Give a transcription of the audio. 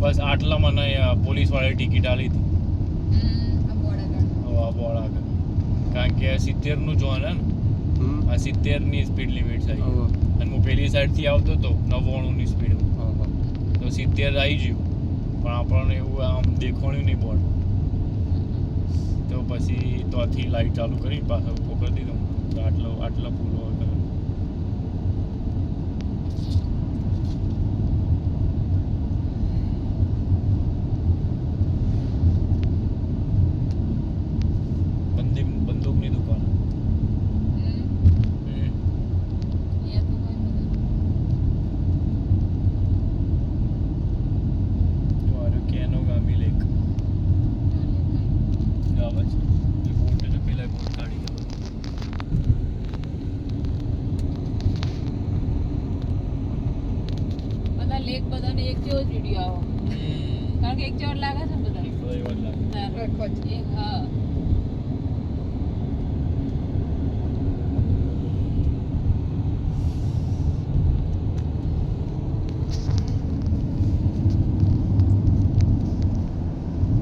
બસ આટલા મને પોલીસ વાળાએ ટિકિટ આલી હતી બોર્ડ આગળ કારણ કે 70 નું જોન હે ને આ 70 ની સ્પીડ લિમિટ છે અને હું પેલી સાઈડ થી આવતો હતો 99 ની સ્પીડ તો 70 આવી ગયું પણ આપણને એવું આમ દેખાણ્યું નહીં બોર્ડ તો પછી ત્યાંથી લાઈટ ચાલુ કરી પાછા ઉભો કરી દીધો આટલો પૂરો હતો બંદૂકની દુકાન લેક બધાને એક જેવો જ વિડીયો આવો કારણ કે એક જેવો લાગે છે ને બધા લાગે હા